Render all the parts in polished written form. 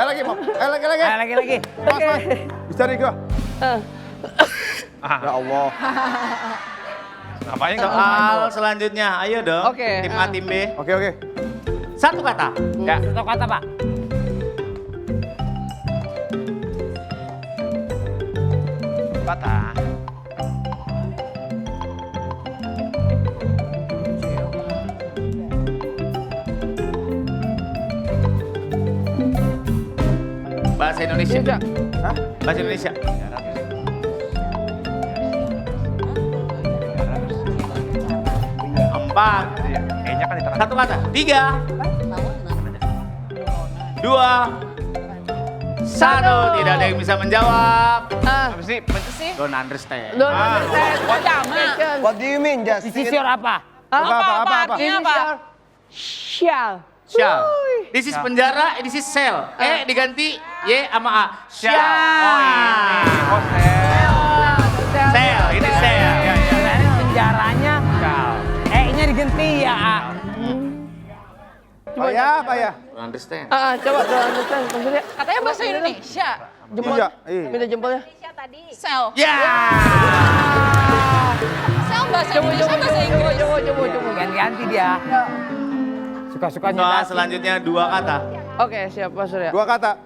lagi, Mom. Lagi. Lagi. Mas. Bisa nih gua. Ya Allah. Ngapain Soal selanjutnya, ayo dong. Oke, Tim A, tim B. Oke. Satu kata. Ya. Satu kata, Pak. Kata. Bahasa Indonesia. Hah? Bahasa Indonesia. Empat. E-nya kan di tengah. Satu kata. Tiga. Dua. Satu. Tidak ada yang bisa menjawab. Apa sih? Don't understand. Don't understand. Question. What do you mean, This is your apa? Apa? This is your shell. Shall. This is penjara, this is cell. Diganti Y sama A. Shall. Oh ini. Oh sel. Cell, ini cell. Penjaranya. E-nya diganti ya. Apa ya? Don't understand. Coba don't understand. Maksudnya Katanya bahasa Indonesia. jempol. Iya. Minta jempolnya. Sel. Ya. Sel bahasa Indonesia bahasa Inggris. Coba. Ganti dia. Suka-sukanya. Soal selanjutnya dua kata. Oke, siap Pak Surya. Dua kata.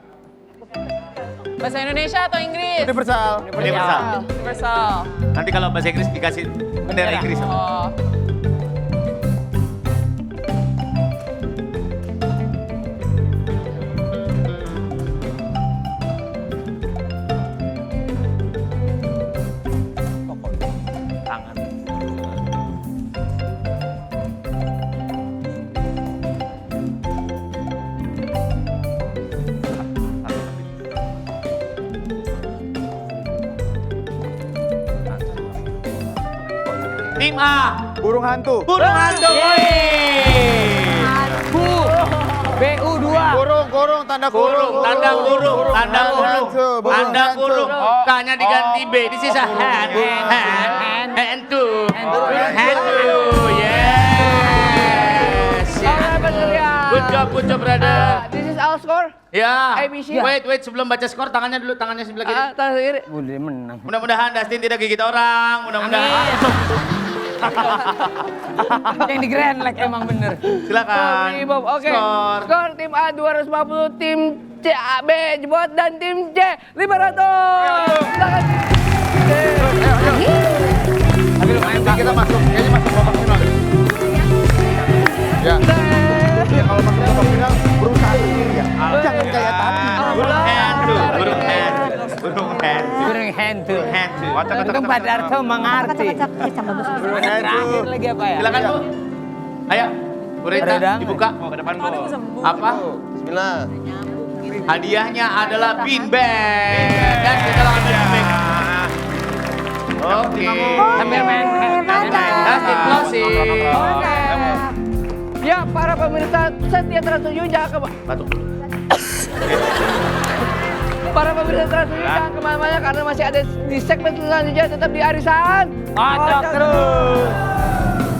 Bahasa Indonesia atau Inggris? Universal. Universal. Universal. Nanti kalau bahasa Inggris dikasih bendera Inggris. Oh. Tangan. Tim A. Burung hantu. Burung hantu. BU2. Kurung, tanda kurung. Tanda kurung. Tanda kurung. Burung Tanda hantu. kurung. K-nya diganti B. This is a hand. Hand two. Hand two. Yes. Alright, Pak Surya. Good job, brother. This is our score. Ya. ABC. Wait, sebelum baca skor tangannya dulu, tangannya sebelah kiri. Tangan kiri. Udah menang. Mudah-mudahan Dustin tidak gigit orang. Mudah-mudahan. Yang di Grand Lag emang bener. Silakan. Oke. Skor. Skor tim A 250, tim C B jebot dan tim C 500. Silakan. Tapi lumayan kita masuk. Kayaknya masuk babak final. Ya. Ya kalau masuk babak final berusaha sendiri ya. Jangan kayak tadi. Burung hand two. Burung hand. Burung hantu. Hand two. Untung Pak Darto mengerti. Terakhir lagi apa ya? Silakan Bu. Ayo. Bu Rita Redang. dibuka. Mau ke depan Bu. Apa? Bismillah. Hadiahnya adalah bean bag. Dan kita lakukan bean bag. Oke. Sambil main. Dustin closing. Ya, para pemirsa setia Trans7 jangan ke Batuk. para pemirsa Trans7 jangan kemana-mana karena masih ada di segmen selanjutnya tetap di Arisan. Kocok terus.